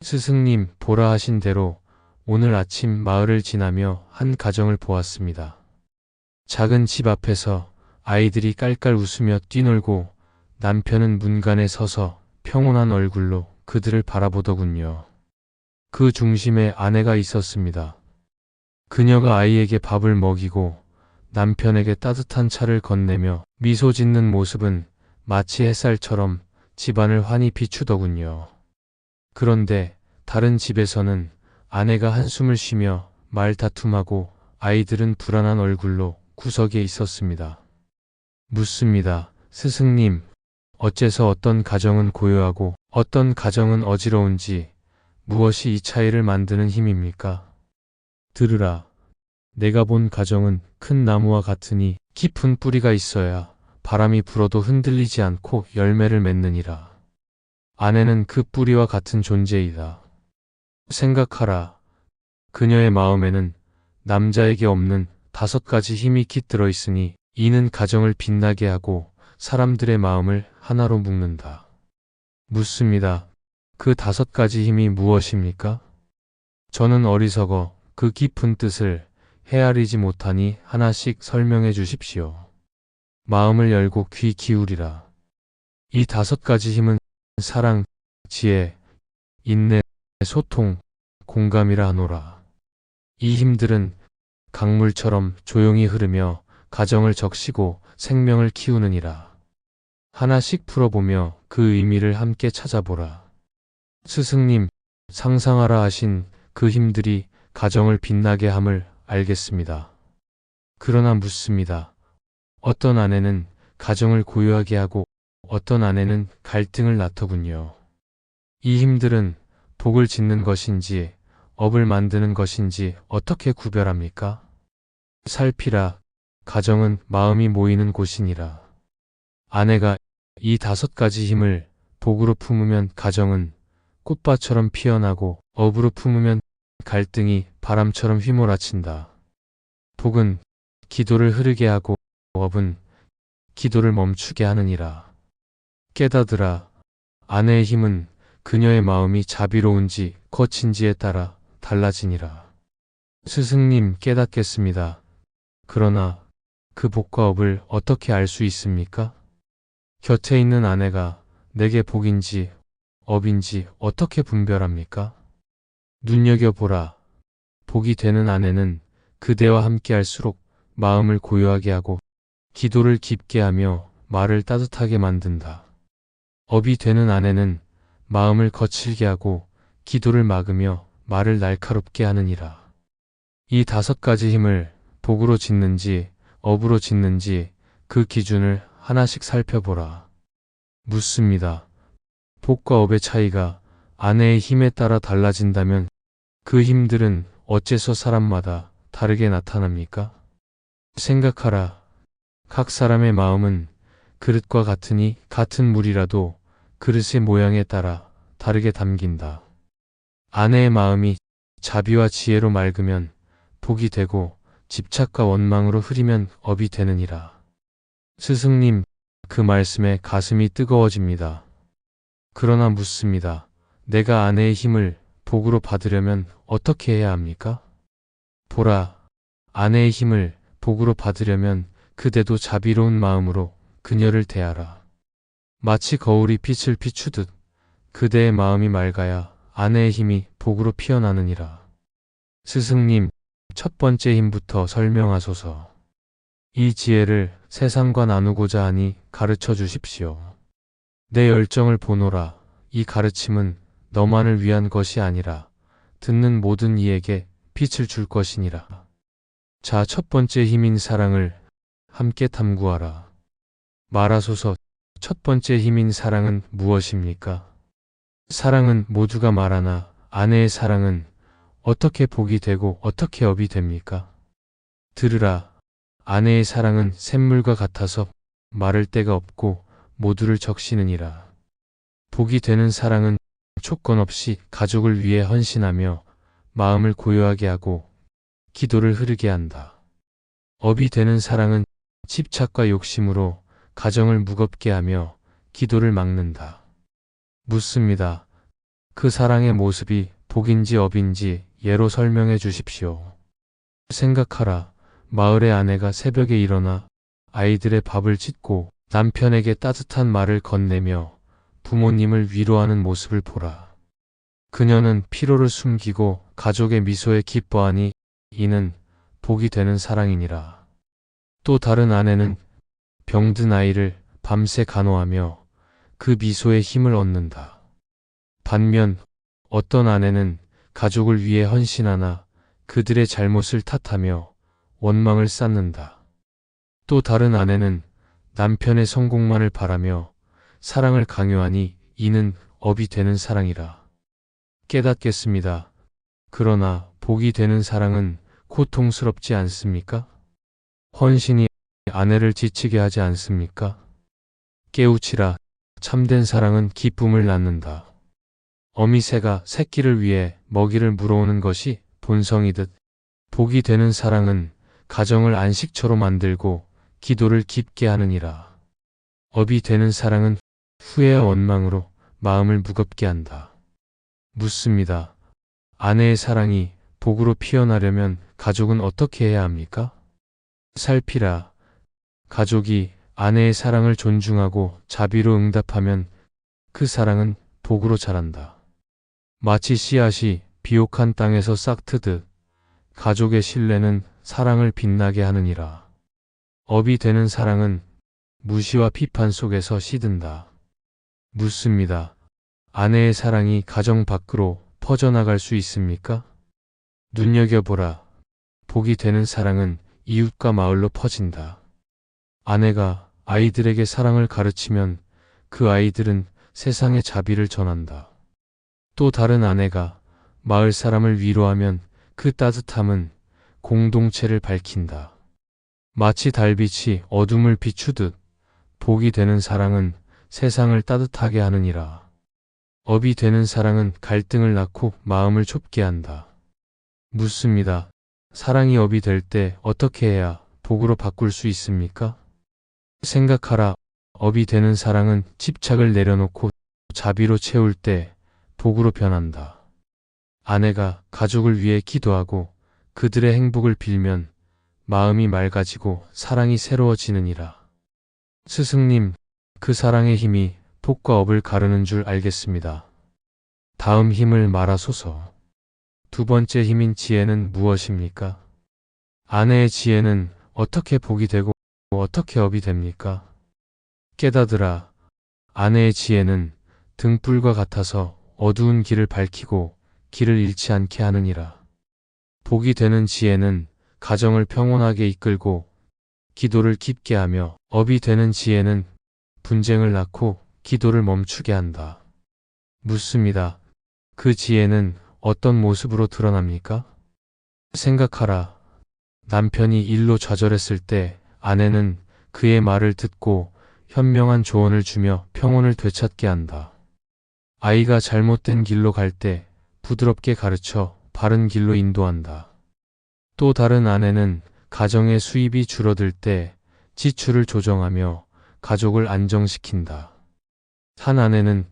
스승님 보라 하신 대로 오늘 아침 마을을 지나며 한 가정을 보았습니다. 작은 집 앞에서 아이들이 깔깔 웃으며 뛰놀고 남편은 문간에 서서 평온한 얼굴로 그들을 바라보더군요. 그 중심에 아내가 있었습니다. 그녀가 아이에게 밥을 먹이고 남편에게 따뜻한 차를 건네며 미소 짓는 모습은 마치 햇살처럼 집안을 환히 비추더군요. 그런데 다른 집에서는 아내가 한숨을 쉬며 말다툼하고 아이들은 불안한 얼굴로 구석에 있었습니다. 묻습니다. 스승님, 어째서 어떤 가정은 고요하고 어떤 가정은 어지러운지 무엇이 이 차이를 만드는 힘입니까? 들으라. 내가 본 가정은 큰 나무와 같으니 깊은 뿌리가 있어야 바람이 불어도 흔들리지 않고 열매를 맺느니라. 아내는 그 뿌리와 같은 존재이다. 생각하라. 그녀의 마음에는 남자에게 없는 5가지 힘이 깃들어 있으니 이는 가정을 빛나게 하고 사람들의 마음을 하나로 묶는다. 묻습니다. 그 5가지 힘이 무엇입니까? 저는 어리석어 그 깊은 뜻을 헤아리지 못하니 하나씩 설명해 주십시오. 마음을 열고 귀 기울이라. 이 5가지 힘은 사랑, 지혜, 인내, 소통, 공감이라 하노라. 이 힘들은 강물처럼 조용히 흐르며 가정을 적시고 생명을 키우느니라. 하나씩 풀어보며 그 의미를 함께 찾아보라. 스승님, 상상하라 하신 그 힘들이 가정을 빛나게 함을 알겠습니다. 그러나 묻습니다. 어떤 아내는 가정을 고요하게 하고 어떤 아내는 갈등을 낳더군요. 이 힘들은 복을 짓는 것인지 업을 만드는 것인지 어떻게 구별합니까? 살피라. 가정은 마음이 모이는 곳이니라. 아내가 이 5가지 힘을 복으로 품으면 가정은 꽃밭처럼 피어나고 업으로 품으면 갈등이 바람처럼 휘몰아친다. 복은 기도를 흐르게 하고 업은 기도를 멈추게 하느니라. 깨닫으라. 아내의 힘은 그녀의 마음이 자비로운지 거친지에 따라 달라지니라. 스승님, 깨닫겠습니다. 그러나 그 복과 업을 어떻게 알 수 있습니까? 곁에 있는 아내가 내게 복인지 업인지 어떻게 분별합니까? 눈여겨보라. 복이 되는 아내는 그대와 함께 할수록 마음을 고요하게 하고 기도를 깊게 하며 말을 따뜻하게 만든다. 업이 되는 아내는 마음을 거칠게 하고 기도를 막으며 말을 날카롭게 하느니라. 이 5가지 힘을 복으로 짓는지 업으로 짓는지 그 기준을 하나씩 살펴보라. 묻습니다. 복과 업의 차이가 아내의 힘에 따라 달라진다면 그 힘들은 어째서 사람마다 다르게 나타납니까? 생각하라. 각 사람의 마음은 그릇과 같으니 같은 물이라도 그릇의 모양에 따라 다르게 담긴다. 아내의 마음이 자비와 지혜로 맑으면 복이 되고 집착과 원망으로 흐리면 업이 되느니라. 스승님, 그 말씀에 가슴이 뜨거워집니다. 그러나 묻습니다. 내가 아내의 힘을 복으로 받으려면 어떻게 해야 합니까? 보라, 아내의 힘을 복으로 받으려면 그대도 자비로운 마음으로 그녀를 대하라. 마치 거울이 빛을 비추듯 그대의 마음이 맑아야 아내의 힘이 복으로 피어나느니라. 스승님, 첫 번째 힘부터 설명하소서. 이 지혜를 세상과 나누고자 하니 가르쳐 주십시오. 내 열정을 보노라. 이 가르침은 너만을 위한 것이 아니라 듣는 모든 이에게 빛을 줄 것이니라. 자, 첫 번째 힘인 사랑을 함께 탐구하라. 말하소서. 첫 번째 힘인 사랑은 무엇입니까? 사랑은 모두가 말하나 아내의 사랑은 어떻게 복이 되고 어떻게 업이 됩니까? 들으라. 아내의 사랑은 샘물과 같아서 마를 데가 없고 모두를 적시느니라. 복이 되는 사랑은 조건 없이 가족을 위해 헌신하며 마음을 고요하게 하고 기도를 흐르게 한다. 업이 되는 사랑은 집착과 욕심으로 가정을 무겁게 하며 기도를 막는다. 묻습니다. 그 사랑의 모습이 복인지 업인지 예로 설명해 주십시오. 생각하라. 마을의 아내가 새벽에 일어나 아이들의 밥을 짓고 남편에게 따뜻한 말을 건네며 부모님을 위로하는 모습을 보라. 그녀는 피로를 숨기고 가족의 미소에 기뻐하니 이는 복이 되는 사랑이니라. 또 다른 아내는 병든 아이를 밤새 간호하며 그 미소에 힘을 얻는다. 반면 어떤 아내는 가족을 위해 헌신하나 그들의 잘못을 탓하며 원망을 쌓는다. 또 다른 아내는 남편의 성공만을 바라며 사랑을 강요하니 이는 업이 되는 사랑이라. 깨닫겠습니다. 그러나 복이 되는 사랑은 고통스럽지 않습니까? 헌신이 아내를 지치게 하지 않습니까? 깨우치라. 참된 사랑은 기쁨을 낳는다. 어미새가 새끼를 위해 먹이를 물어오는 것이 본성이듯 복이 되는 사랑은 가정을 안식처로 만들고 기도를 깊게 하느니라. 업이 되는 사랑은 후회와 원망으로 마음을 무겁게 한다. 묻습니다. 아내의 사랑이 복으로 피어나려면 가족은 어떻게 해야 합니까? 살피라. 가족이 아내의 사랑을 존중하고 자비로 응답하면 그 사랑은 복으로 자란다. 마치 씨앗이 비옥한 땅에서 싹트듯 가족의 신뢰는 사랑을 빛나게 하느니라. 업이 되는 사랑은 무시와 비판 속에서 시든다. 묻습니다. 아내의 사랑이 가정 밖으로 퍼져나갈 수 있습니까? 눈여겨보라. 복이 되는 사랑은 이웃과 마을로 퍼진다. 아내가 아이들에게 사랑을 가르치면 그 아이들은 세상의 자비를 전한다. 또 다른 아내가 마을 사람을 위로하면 그 따뜻함은 공동체를 밝힌다. 마치 달빛이 어둠을 비추듯 복이 되는 사랑은 세상을 따뜻하게 하느니라. 업이 되는 사랑은 갈등을 낳고 마음을 좁게 한다. 묻습니다. 사랑이 업이 될 때 어떻게 해야 복으로 바꿀 수 있습니까? 생각하라. 업이 되는 사랑은 집착을 내려놓고 자비로 채울 때 복으로 변한다. 아내가 가족을 위해 기도하고 그들의 행복을 빌면 마음이 맑아지고 사랑이 새로워지느니라. 스승님, 그 사랑의 힘이 복과 업을 가르는 줄 알겠습니다. 다음 힘을 말하소서. 두 번째 힘인 지혜는 무엇입니까? 아내의 지혜는 어떻게 복이 되고 어떻게 업이 됩니까? 깨닫으라. 아내의 지혜는 등불과 같아서 어두운 길을 밝히고 길을 잃지 않게 하느니라. 복이 되는 지혜는 가정을 평온하게 이끌고 기도를 깊게 하며 업이 되는 지혜는 분쟁을 낳고 기도를 멈추게 한다. 묻습니다. 그 지혜는 어떤 모습으로 드러납니까? 생각하라. 남편이 일로 좌절했을 때 아내는 그의 말을 듣고 현명한 조언을 주며 평온을 되찾게 한다. 아이가 잘못된 길로 갈 때 부드럽게 가르쳐 바른 길로 인도한다. 또 다른 아내는 가정의 수입이 줄어들 때 지출을 조정하며 가족을 안정시킨다. 한 아내는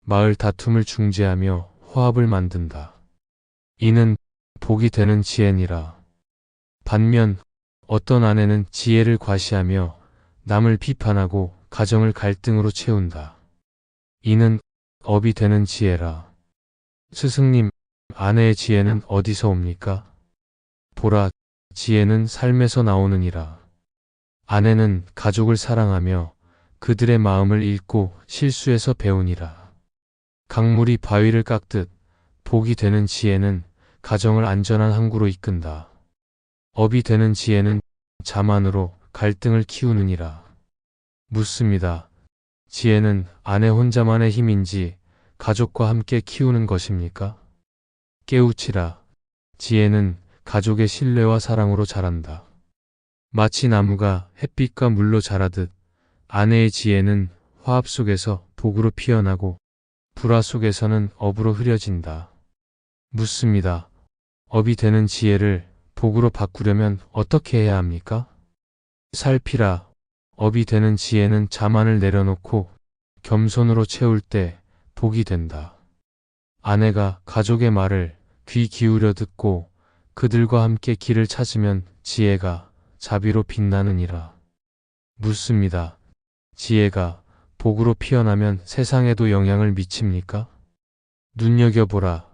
마을 다툼을 중재하며 화합을 만든다. 이는 복이 되는 지혜니라. 반면 어떤 아내는 지혜를 과시하며 남을 비판하고 가정을 갈등으로 채운다. 이는 업이 되는 지혜라. 스승님, 아내의 지혜는 어디서 옵니까? 보라, 지혜는 삶에서 나오느니라. 아내는 가족을 사랑하며 그들의 마음을 읽고 실수에서 배우니라. 강물이 바위를 깎듯 복이 되는 지혜는 가정을 안전한 항구로 이끈다. 업이 되는 지혜는 자만으로 갈등을 키우느니라. 묻습니다. 지혜는 아내 혼자만의 힘인지 가족과 함께 키우는 것입니까? 깨우치라. 지혜는 가족의 신뢰와 사랑으로 자란다. 마치 나무가 햇빛과 물로 자라듯 아내의 지혜는 화합 속에서 복으로 피어나고 불화 속에서는 업으로 흐려진다. 묻습니다. 업이 되는 지혜를 복으로 바꾸려면 어떻게 해야 합니까? 살피라. 업이 되는 지혜는 자만을 내려놓고 겸손으로 채울 때 복이 된다. 아내가 가족의 말을 귀 기울여 듣고 그들과 함께 길을 찾으면 지혜가 자비로 빛나느니라. 묻습니다. 지혜가 복으로 피어나면 세상에도 영향을 미칩니까? 눈여겨보라.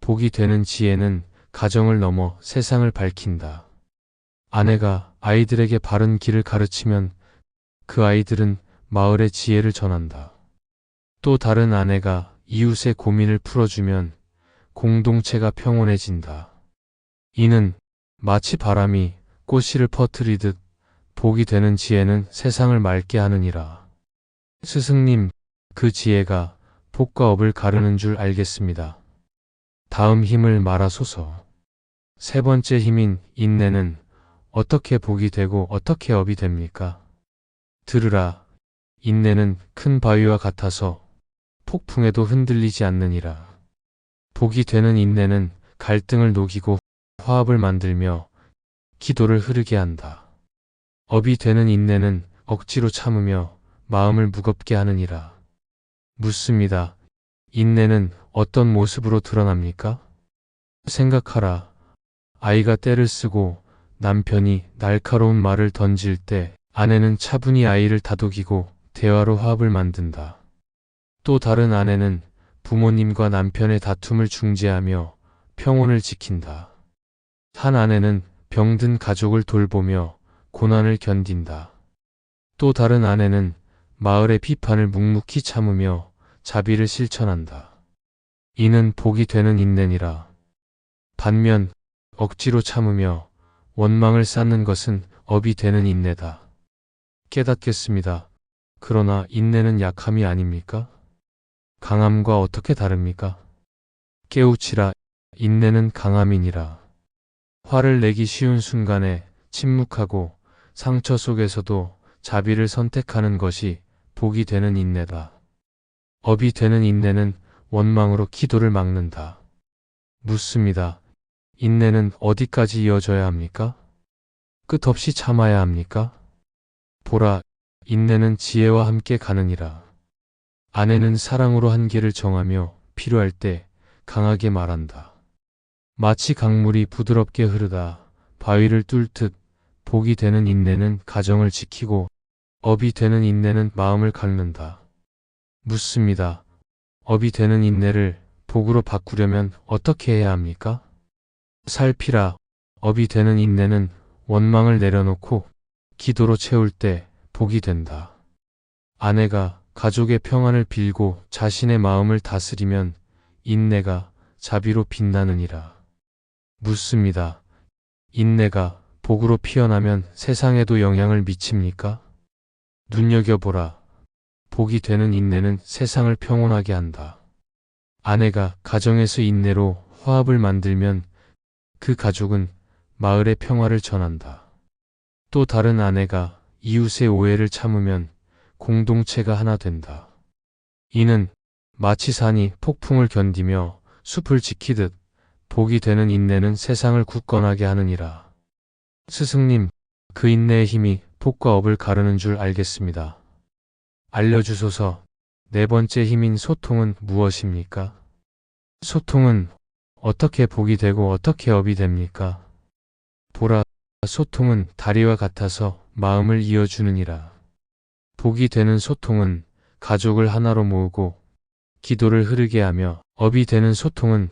복이 되는 지혜는 가정을 넘어 세상을 밝힌다. 아내가 아이들에게 바른 길을 가르치면 그 아이들은 마을의 지혜를 전한다. 또 다른 아내가 이웃의 고민을 풀어주면 공동체가 평온해진다. 이는 마치 바람이 꽃씨를 퍼뜨리듯 복이 되는 지혜는 세상을 맑게 하느니라. 스승님, 그 지혜가 복과 업을 가르는 줄 알겠습니다. 다음 힘을 말하소서. 세 번째 힘인 인내는 어떻게 복이 되고 어떻게 업이 됩니까? 들으라. 인내는 큰 바위와 같아서 폭풍에도 흔들리지 않느니라. 복이 되는 인내는 갈등을 녹이고 화합을 만들며 기도를 흐르게 한다. 업이 되는 인내는 억지로 참으며 마음을 무겁게 하느니라. 묻습니다. 인내는 어떤 모습으로 드러납니까? 생각하라. 아이가 떼를 쓰고 남편이 날카로운 말을 던질 때 아내는 차분히 아이를 다독이고 대화로 화합을 만든다. 또 다른 아내는 부모님과 남편의 다툼을 중재하며 평온을 지킨다. 한 아내는 병든 가족을 돌보며 고난을 견딘다. 또 다른 아내는 마을의 비판을 묵묵히 참으며 자비를 실천한다. 이는 복이 되는 인내니라. 반면 억지로 참으며 원망을 쌓는 것은 업이 되는 인내다. 깨닫겠습니다. 그러나 인내는 약함이 아닙니까? 강함과 어떻게 다릅니까? 깨우치라. 인내는 강함이니라. 화를 내기 쉬운 순간에 침묵하고 상처 속에서도 자비를 선택하는 것이 복이 되는 인내다. 업이 되는 인내는 원망으로 기도를 막는다. 묻습니다. 인내는 어디까지 이어져야 합니까? 끝없이 참아야 합니까? 보라, 인내는 지혜와 함께 가느니라. 아내는 사랑으로 한계를 정하며 필요할 때 강하게 말한다. 마치 강물이 부드럽게 흐르다 바위를 뚫듯 복이 되는 인내는 가정을 지키고 업이 되는 인내는 마음을 깎는다. 묻습니다. 업이 되는 인내를 복으로 바꾸려면 어떻게 해야 합니까? 살피라. 업이 되는 인내는 원망을 내려놓고 기도로 채울 때 복이 된다. 아내가 가족의 평안을 빌고 자신의 마음을 다스리면 인내가 자비로 빛나느니라. 묻습니다. 인내가 복으로 피어나면 세상에도 영향을 미칩니까? 눈여겨보라. 복이 되는 인내는 세상을 평온하게 한다. 아내가 가정에서 인내로 화합을 만들면 그 가족은 마을의 평화를 전한다. 또 다른 아내가 이웃의 오해를 참으면 공동체가 하나 된다. 이는 마치 산이 폭풍을 견디며 숲을 지키듯 복이 되는 인내는 세상을 굳건하게 하느니라. 스승님, 그 인내의 힘이 복과 업을 가르는 줄 알겠습니다. 알려주소서. 네 번째 힘인 소통은 무엇입니까? 소통은 어떻게 복이 되고 어떻게 업이 됩니까? 보라, 소통은 다리와 같아서 마음을 이어주느니라. 복이 되는 소통은 가족을 하나로 모으고 기도를 흐르게 하며 업이 되는 소통은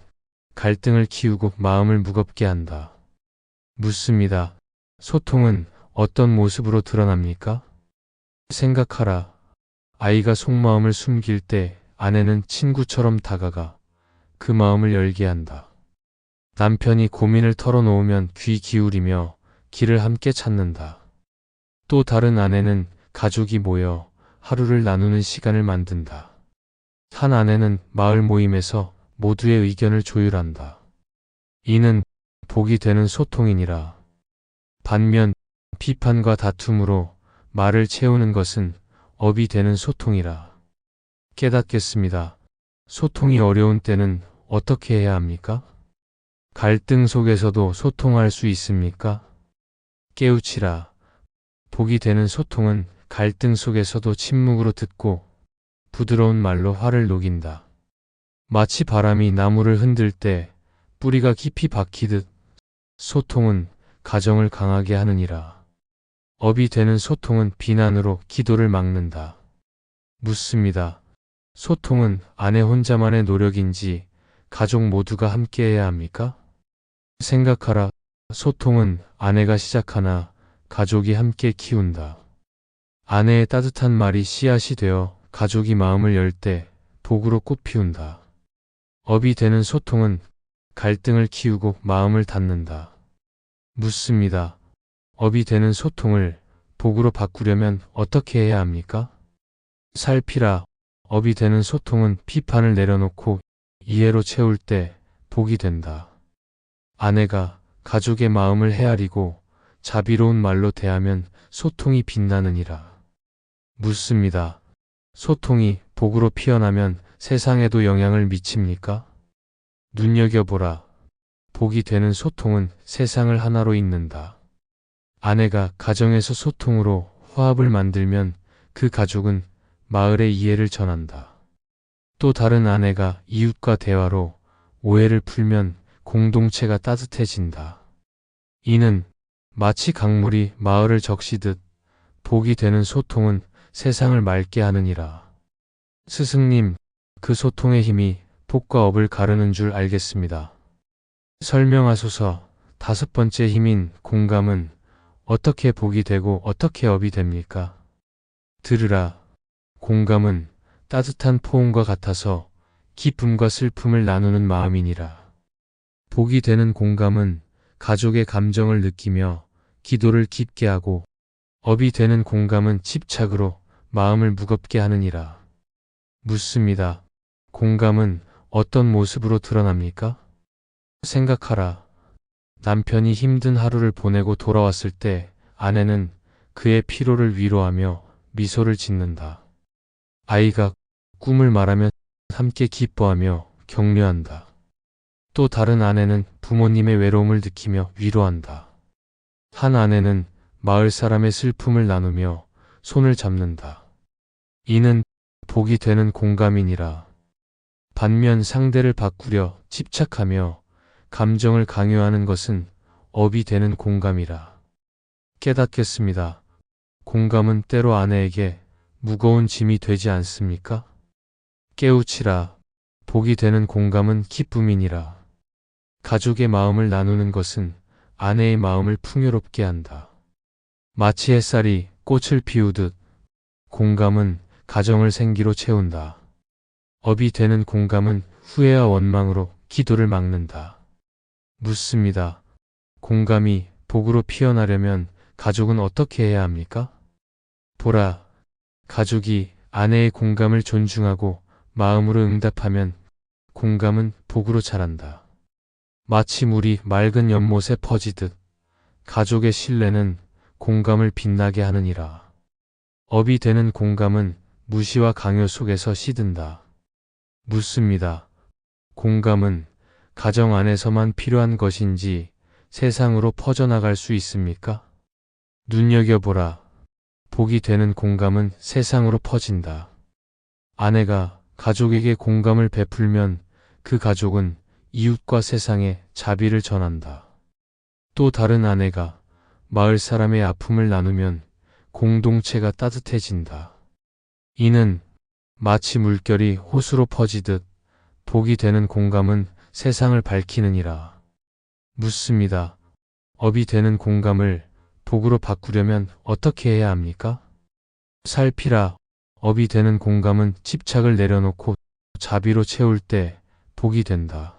갈등을 키우고 마음을 무겁게 한다. 묻습니다. 소통은 어떤 모습으로 드러납니까? 생각하라. 아이가 속마음을 숨길 때 아내는 친구처럼 다가가 그 마음을 열게 한다. 남편이 고민을 털어놓으면 귀 기울이며 길을 함께 찾는다. 또 다른 아내는 가족이 모여 하루를 나누는 시간을 만든다. 한 아내는 마을 모임에서 모두의 의견을 조율한다. 이는 복이 되는 소통이니라. 반면 비판과 다툼으로 말을 채우는 것은 업이 되는 소통이라. 깨닫겠습니다. 소통이 어려운 때는 어떻게 해야 합니까? 갈등 속에서도 소통할 수 있습니까? 깨우치라. 복이 되는 소통은 갈등 속에서도 침묵으로 듣고 부드러운 말로 화를 녹인다. 마치 바람이 나무를 흔들 때 뿌리가 깊이 박히듯 소통은 가정을 강하게 하느니라. 업이 되는 소통은 비난으로 기도를 막는다. 묻습니다. 소통은 아내 혼자만의 노력인지 가족 모두가 함께해야 합니까? 생각하라. 소통은 아내가 시작하나 가족이 함께 키운다. 아내의 따뜻한 말이 씨앗이 되어 가족이 마음을 열 때 복으로 꽃 피운다. 업이 되는 소통은 갈등을 키우고 마음을 닫는다. 묻습니다. 업이 되는 소통을 복으로 바꾸려면 어떻게 해야 합니까? 살피라. 업이 되는 소통은 비판을 내려놓고 이해로 채울 때 복이 된다. 아내가 가족의 마음을 헤아리고 자비로운 말로 대하면 소통이 빛나느니라. 묻습니다. 소통이 복으로 피어나면 세상에도 영향을 미칩니까? 눈여겨보라. 복이 되는 소통은 세상을 하나로 잇는다. 아내가 가정에서 소통으로 화합을 만들면 그 가족은 마을의 이해를 전한다. 또 다른 아내가 이웃과 대화로 오해를 풀면 공동체가 따뜻해진다. 이는 마치 강물이 마을을 적시듯 복이 되는 소통은 세상을 맑게 하느니라. 스승님, 그 소통의 힘이 복과 업을 가르는 줄 알겠습니다. 설명하소서. 5번째 힘인 공감은 어떻게 복이 되고 어떻게 업이 됩니까? 들으라. 공감은 따뜻한 포옹과 같아서 기쁨과 슬픔을 나누는 마음이니라. 복이 되는 공감은 가족의 감정을 느끼며 기도를 깊게 하고, 업이 되는 공감은 집착으로 마음을 무겁게 하느니라. 묻습니다. 공감은 어떤 모습으로 드러납니까? 생각하라. 남편이 힘든 하루를 보내고 돌아왔을 때 아내는 그의 피로를 위로하며 미소를 짓는다. 아이가 꿈을 말하며 함께 기뻐하며 격려한다. 또 다른 아내는 부모님의 외로움을 느끼며 위로한다. 한 아내는 마을 사람의 슬픔을 나누며 손을 잡는다. 이는 복이 되는 공감이니라. 반면 상대를 바꾸려 집착하며 감정을 강요하는 것은 업이 되는 공감이라. 깨닫겠습니다. 공감은 때로 아내에게 무거운 짐이 되지 않습니까? 깨우치라. 복이 되는 공감은 기쁨이니라. 가족의 마음을 나누는 것은 아내의 마음을 풍요롭게 한다. 마치 햇살이 꽃을 피우듯 공감은 가정을 생기로 채운다. 업이 되는 공감은 후회와 원망으로 기도를 막는다. 묻습니다. 공감이 복으로 피어나려면 가족은 어떻게 해야 합니까? 보라. 가족이 아내의 공감을 존중하고 마음으로 응답하면 공감은 복으로 자란다. 마치 물이 맑은 연못에 퍼지듯 가족의 신뢰는 공감을 빛나게 하느니라. 업이 되는 공감은 무시와 강요 속에서 시든다. 묻습니다. 공감은 가정 안에서만 필요한 것인지 세상으로 퍼져나갈 수 있습니까? 눈여겨보라. 복이 되는 공감은 세상으로 퍼진다. 아내가 가족에게 공감을 베풀면 그 가족은 이웃과 세상에 자비를 전한다. 또 다른 아내가 마을 사람의 아픔을 나누면 공동체가 따뜻해진다. 이는 마치 물결이 호수로 퍼지듯 복이 되는 공감은 세상을 밝히느니라. 묻습니다. 업이 되는 공감을 복으로 바꾸려면 어떻게 해야 합니까? 살피라. 업이 되는 공감은 집착을 내려놓고 자비로 채울 때 복이 된다.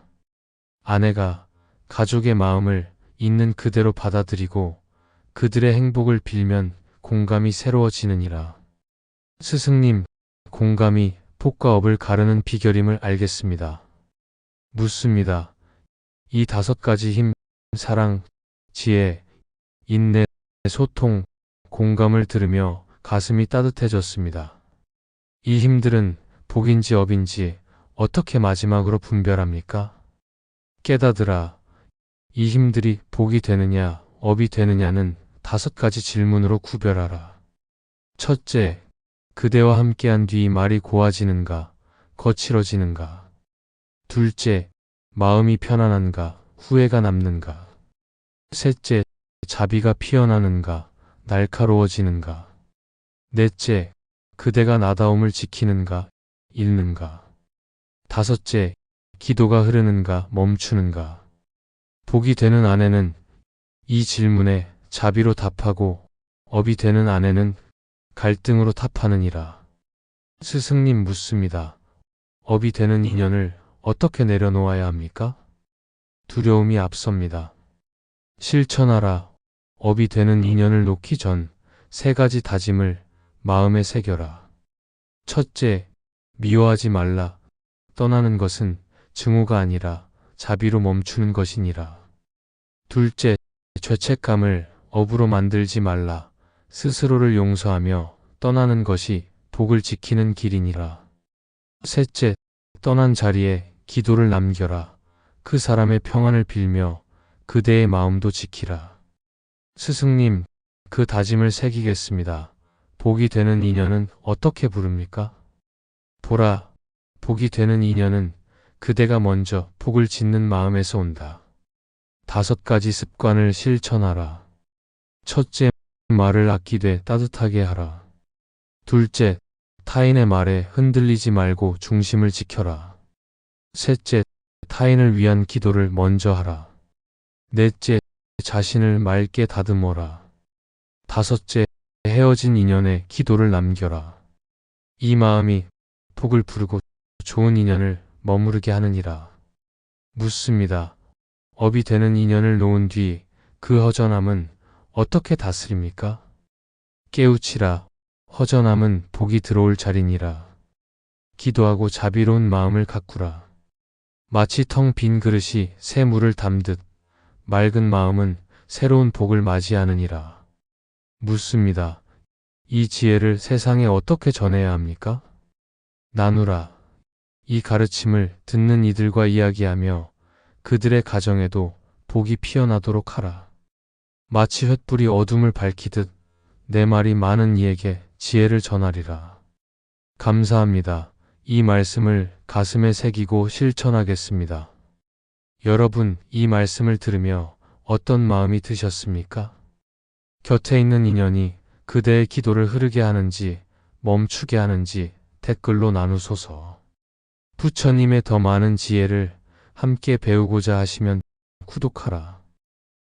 아내가 가족의 마음을 있는 그대로 받아들이고 그들의 행복을 빌면 공감이 새로워지느니라. 스승님, 공감이 복과 업을 가르는 비결임을 알겠습니다. 묻습니다. 이 5가지 힘, 사랑, 지혜, 인내, 소통, 공감을 들으며 가슴이 따뜻해졌습니다. 이 힘들은 복인지 업인지 어떻게 마지막으로 분별합니까? 깨닫으라. 이 힘들이 복이 되느냐, 업이 되느냐는 5가지 질문으로 구별하라. 첫째, 그대와 함께한 뒤 말이 고와지는가, 거칠어지는가. 둘째, 마음이 편안한가, 후회가 남는가. 셋째, 자비가 피어나는가, 날카로워지는가. 넷째, 그대가 나다움을 지키는가, 잃는가. 다섯째, 기도가 흐르는가, 멈추는가. 복이 되는 아내는 이 질문에 자비로 답하고 업이 되는 아내는 갈등으로 답하느니라. 스승님 묻습니다. 업이 되는 인연을 어떻게 내려놓아야 합니까? 두려움이 앞섭니다. 실천하라. 업이 되는 인연을 놓기 전 3가지 다짐을 마음에 새겨라. 첫째, 미워하지 말라. 떠나는 것은 증오가 아니라 자비로 멈추는 것이니라. 둘째, 죄책감을 업으로 만들지 말라. 스스로를 용서하며 떠나는 것이 복을 지키는 길이니라. 셋째, 떠난 자리에 기도를 남겨라. 그 사람의 평안을 빌며 그대의 마음도 지키라. 스승님, 그 다짐을 새기겠습니다. 복이 되는 인연은 어떻게 부릅니까? 보라, 복이 되는 인연은 그대가 먼저 복을 짓는 마음에서 온다. 5가지 습관을 실천하라. 첫째, 말을 아끼되 따뜻하게 하라. 둘째, 타인의 말에 흔들리지 말고 중심을 지켜라. 셋째, 타인을 위한 기도를 먼저 하라. 넷째, 자신을 맑게 다듬어라. 다섯째, 헤어진 인연에 기도를 남겨라. 이 마음이 복을 부르고 좋은 인연을 머무르게 하느니라. 묻습니다. 업이 되는 인연을 놓은 뒤 그 허전함은 어떻게 다스립니까? 깨우치라. 허전함은 복이 들어올 자리니라. 기도하고 자비로운 마음을 가꾸라. 마치 텅 빈 그릇이 새 물을 담듯 맑은 마음은 새로운 복을 맞이하느니라. 묻습니다. 이 지혜를 세상에 어떻게 전해야 합니까? 나누라. 이 가르침을 듣는 이들과 이야기하며 그들의 가정에도 복이 피어나도록 하라. 마치 횃불이 어둠을 밝히듯 내 말이 많은 이에게 지혜를 전하리라. 감사합니다. 이 말씀을 가슴에 새기고 실천하겠습니다. 여러분, 이 말씀을 들으며 어떤 마음이 드셨습니까? 곁에 있는 인연이 그대의 기도를 흐르게 하는지 멈추게 하는지 댓글로 나누소서. 부처님의 더 많은 지혜를 함께 배우고자 하시면 구독하라.